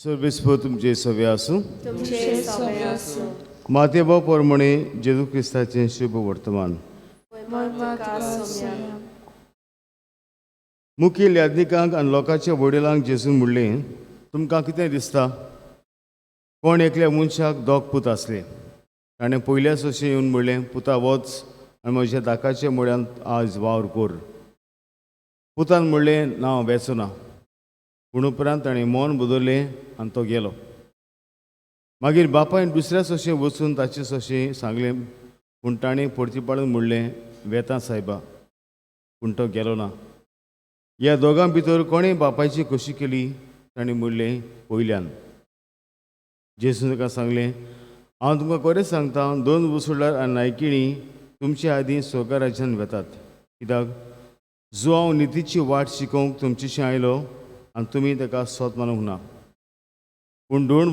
सर्वेस्पर तुमचे सवे आसूं. तुमचे सवे आसूं. मातेभाव प्रमाणे जेजू क्रिस्ताचें शुभ वर्तमान. तुका सोम्या. मुखेल याज्ञिकांक आनी लोकांच्या वडिलांक जेजून म्हणलें, तुमकां कितें दिसता? कोण एकल्या मनशाक दोग पूत आसले. ताणें पयल्याच अशें येवन म्हणलें, पुता वच आनी म्हज्या दाकाच्या मळ्यांत आज वावर कोर. पुतान म्हणलें, ना हांव वेचूं ना. पूण उपरांत ताणें मन बदल्लें आनी तो गेलो. मागीर बापायन दुसऱ्याच अशें वचून ताचेच अशें सांगलें, पूण ताणें परतीपाडून म्हणलें, वेता सायबा. पूण तो गेलो ना. ह्या दोगां भितर कोणें बापायची खोशी केली? ताणें म्हणलें, पयल्यान. जेजून ताका सांगलें, हांव तुमकां खरें सांगता, 2 मुसुळ्ळार आनी नायकिणी तुमचे आदीं स्वर्ग राज्यांत वेतात. कित्याक जो हांव नितीची वाट शिकोवंक तुमचेशी आयलो आनी तुमी ताका सोत मानूंक ना. पूण 2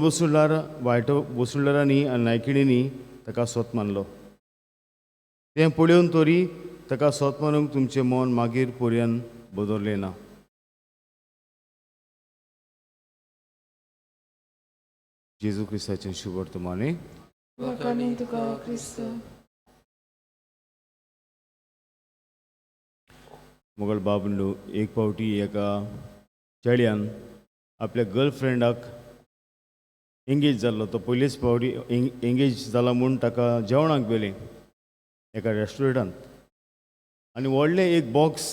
मुसुळ्ळारांनी आनी नायकिणींनी ताका सोत मानलो. तें पळोवन तरी ताका सोत मानूंक तुमचें मन मागीर पर्यंत बदल्लें ना. जेजू क्रिस्ताचें शुभ वर्तमान. लोकांनी तुका क्रिस्त. मोगल बाबू एक फावटी एका चेड्यान आपल्या गर्लफ्रेंडाक एंगेज जाल्लो. तो पयलेच फावटी एंगेज जाला म्हूण ताका जेवणाक गेलें एका रेस्टॉरंटांत. आनी व्हडलें एक बॉक्स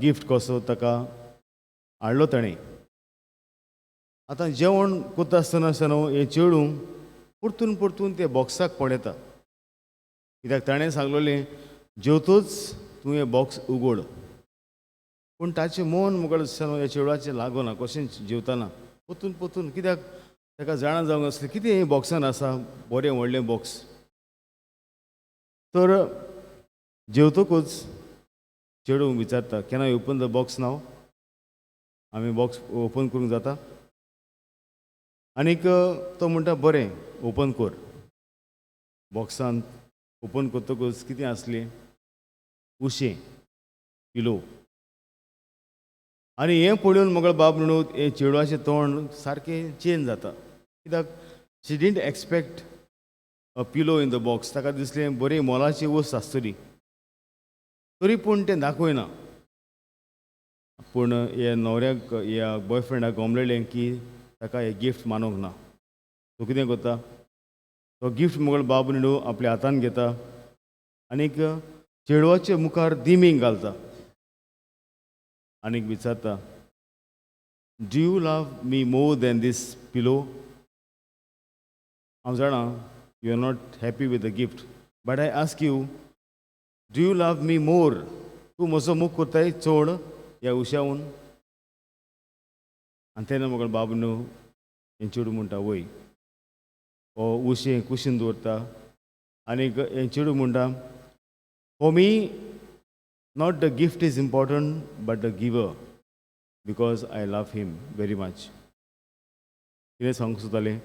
गिफ्ट कसो ताका हाडलो ताणें. आतां जेवण करता आसतना हें चेडूं परतून परतून ते बॉक्साक पळयता. कित्याक ताणें सांगलोलें, जेवतूच तूं हें बॉक्स उगड. पूण ताचें मन मुखार ह्या चेडवाचें लागना कशें जेवताना पोतून पोतून. कित्याक ताका जाणा जावंक आसलें कितें हें बॉक्सान आसा, बरें व्हडलें बॉक्स. तर जेवतकूच चेडूं विचारता, can I open the box नाव? आमी बॉक्स ओपन करूंक जाता? आनीक तो म्हणटा, बरें ओपन कर. बॉक्सान ओपन करतकूच कितें आसलें? उशें, पिलो. आनी हें पळोवन मोगळ बाब म्हणून हें चेडवाचें तोंड सारकें चेंज जाता. कित्याक she didn't expect a pillow in the box. ताका दिसलें बरी मोलाची वस्त आसतली. तरी पूण तें दाखयना. पूण ह्या न्हवऱ्याक ह्या बॉयफ्रेंडाक गमलेलें की ताका हें गिफ्ट मानूंक ना. तो कितें करता? तो गिफ्ट मोगळ बाब न्हू आपल्या हातान घेता आनीक चेडवाच्या मुखार दिमीक घालता. आनीक विचारता, do you love me more than this pillow? हांव जाणा you are not happy with the gift, but I ask you, do you love me more? तूं म्हजो मोग करताय चड ह्या उशावून? आनी तेन्ना मोगळ बाब न्हू हें चेडूं म्हणटा, वय. हो उशें कुशीन दवरता आनीक हें चेडूं म्हणटा, for me not the gift is important but the giver, because I love him very much. कितें सांगूंक सोदतालें?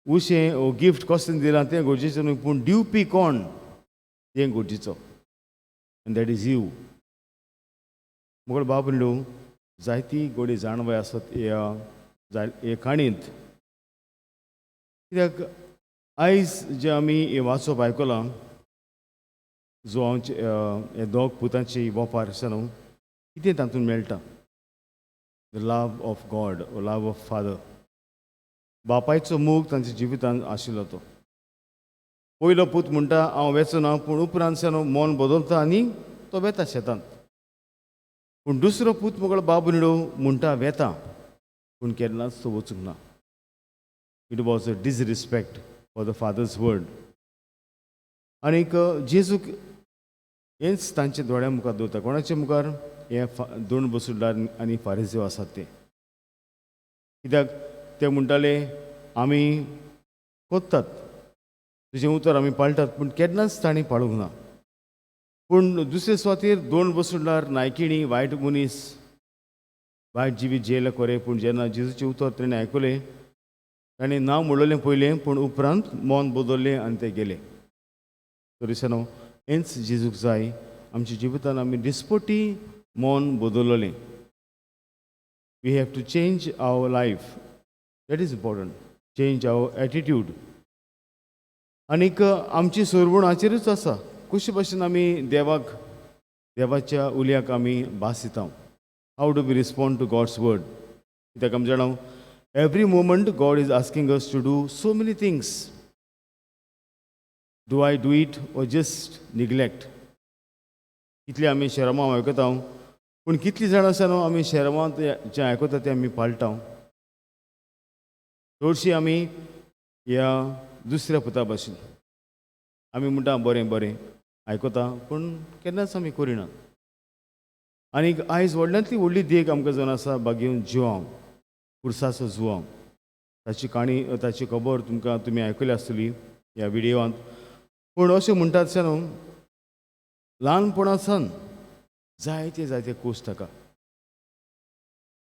उशें हो गिफ्ट कसलें दिलां तें गरजेचें न्हू, पूण दिवपी कोण तें गरजेचो. आनी दॅट इज यू. मोगळ बाब न्हू जायती गोडी जाणवाय आसत हे काणयेंत. कित्याक आयज जे आमी हे वाचप आयकलां, जो हे दोग पुतांची वोपार आसा न्हू, कितें तातूंत मेळटा? The love of God, love of father. बापायचो मोग तांच्या जिवितांत आशिल्लो तो. पयलो पूत म्हणटा हांव वेचना, पूण उपरांत मन बदलता आनी तो वेता शेतांत. पूण दुसरो पूत मोगळ बाब न्हू म्हणटा वेता, पूण केन्नाच तो वचूंक ना. It was a disrespect for the father's word. आनीक जेजूक हेंच तांच्या दोळ्या मुखार दवरता. कोणाच्या मुखार? हे 2 मुसुळ्ळार आनी फारिझेव आसात ते. कित्याक ते म्हणटाले आमी कोत्तात, तुजें उतर आमी पाळटात, पूण केन्नाच ताणीं पाळूंक ना. पूण दुसरे सुवातेर 2 मुसुळ्ळार नायकिणी वायट मनीस वायट जिवीत जेयले खरें, पूण जेन्ना जेजूचें उतर तेणें आयकलें, ताणें ना म्हणलेलें पयलें, पूण उपरांत मन बदल्लें आनी ते गेले. तर हेंच जेजूक जाय. आमच्या जिवितांत आमी दिसपटी मन बदललें. We have to change our life. That is important. Change our attitude. आनीक आमची सोरवणाचेरूच आसा. कशे भाशेन आमी देवाच्या उलयाक आमी भास दिता. How do we respond to God's word. कित्याक आमी जाणां every moment God is asking us to do so many things. Do I do it or just neglect. कितले आमी शरमां आयकता, पूण कितलीं जाणां आसा न्हू आमी शरमां जें आयकता तें आमी पाळटा. चडशीं आमी ह्या दुसऱ्या पुता भाशेन आमी म्हणटा बरें बरें आयकता, पूण केन्नाच आमी करिना. आनीक आयज व्हडल्यांतली व्हडली देख आमकां जावन आसा बागेवन जिवांव, खुर्साचो जुवांव. ताची काणी ताची खबर तुमी आयकली आसतली ह्या विडियोवांत. पूण अशें म्हणटात आसतना न्हू ल्हानपणासान जायते जायते कोस ताका.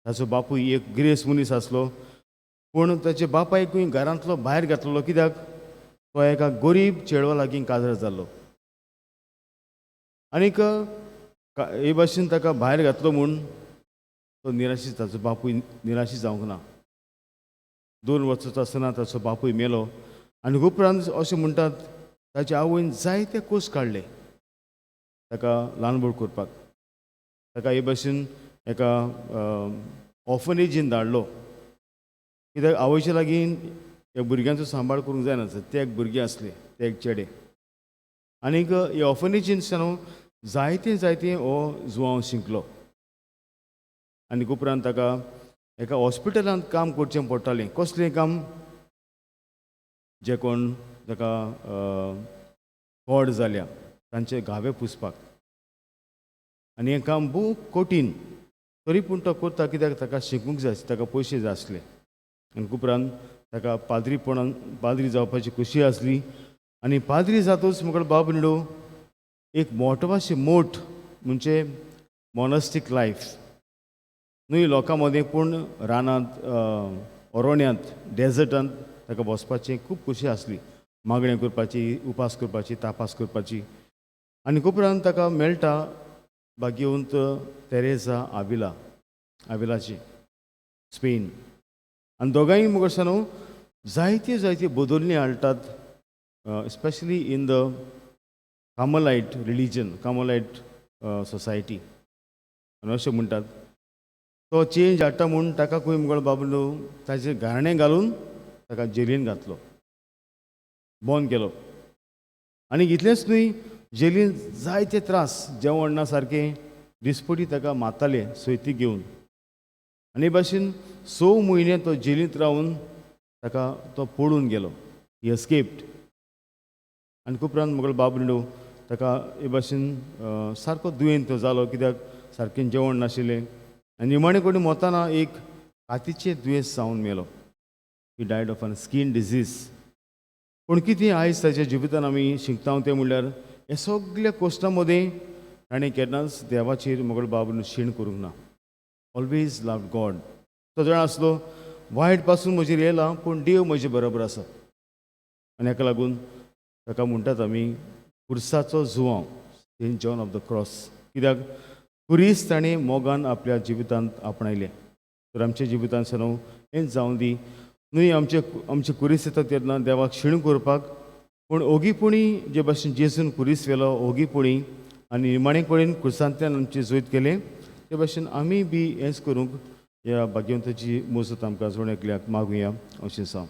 ताचो बापूय एक गिरेस्त मनीस आसलो, पूण ताच्या बापायकूय घरांतलो भायर घातलेलो. कित्याक तो एका गरीब चेडवा लागीं काजर जाल्लो. आनीक हे भाशेन ताका भायर घातलो म्हूण तो निराशी, ताचो बापूय निराशी जावंक ना. 2 वर्साचो आसतना ताचो बापूय मेलो. आनी उपरांत अशें म्हणटात ताच्या आवयन जायते कोस काडले ताका ल्हान व्हड करपाक. ताका हे भाशेन एका ऑफनेजीन धाडलो. कित्याक आवयच्या लागीं ह्या भुरग्यांचो सांबाळ करूंक जायना. ते एक भुरगे आसले, ते एक चेडे. आनीक हे ऑफनेजीन न्हू जायते जायते हो जुवांव शिंकलो. आनीक उपरांत ताका एका हॉस्पिटलांत काम करचें पडटालें. कसलें काम? जे कोण ताका कॉड जाल्या तांचे घावे पुसपाक. आनी हें काम खूब कठीण. तरी पूण तो करता कित्याक ताका शिकूंक जाय, ताका पयशे जाय आसले. आनी उपरांत ताका पाद्री जावपाची खोशी आसली. आनी पाद्री जातूच मुखार बाब निडो एक मोठवाशी मोठ म्हणजे मॉनस्टीक लायफ न्हय लोकां मदें, पूण रानांत अरोण्यांत डेजर्टांत ताका बसपाची खूब खोशी आसली. मागणें करपाची, उपास करपाची, तापास करपाची. आनी उपरांत ताका मेळटा बागेवंत तेरेसा आविलाची स्पेन. आनी दोगांय मुखार न्हू जायते जायते बदलणी हाडटात, specially in the Carmelite religion, Carmelite society. आनी अशें म्हणटात तो चेंज हाडटा म्हूण ताका खंय मुगळ बाबलो ताचें घाणें घालून ताका जेलीन घातलो, बंद केलो. आनी इतलेंच न्हय, जेलीन जायते त्रास, जेवण ना सारकें, दिसपटी ताका मारताले सोयतीक घेवन. आनी हे भाशेन 6 म्हयने तो जेलींत रावन ताका तो पडून गेलो. ही एस्केप्ड. आनी उपरांत मुगळ बाबलो ताका हे भाशेन सारको दुयेंत जालो, कित्याक सारकें जेवण नाशिल्लें. आनी निमाणें कोणी वताना एक कातीचें दुयेंस जावन मेलो. He died of an skin disease. पूण कितें आयज ताच्या जिवितान आमी शिकता तें म्हणल्यार हे सगळ्या कोश्टां मदें ताणें केन्नाच देवाचेर मुगळ बाबून शीण करूंक ना. ऑलवेज लव गॉड. तो जाण आसलो वायट पासून म्हजेर येयला, पूण देव म्हजे बरोबर आसा. आनी हाका लागून ताका म्हणटात आमी खुर्साचो जुवांव, Saint John of the Cross. कित्याक खुरीस ताणें मोगान आपल्या जिवितांत आपणायलें. तर आमच्या जिवितांत न्हू हें जावं दी न्हय, आमचे खुरीस येता तेन्ना देवाक शीण करपाक, पूण ओगीपणी जे भाशेन जेजून खुरीस वेलो ओगीपणी आनी निमाणेपणीन खुर्सांतल्यान आमचें जोयत केलें, ते भाशेन आमी बी हेंच करूंक ह्या भाग्यवंताची मुजत आमकां जोड एकल्याक मागुया अशें सांग.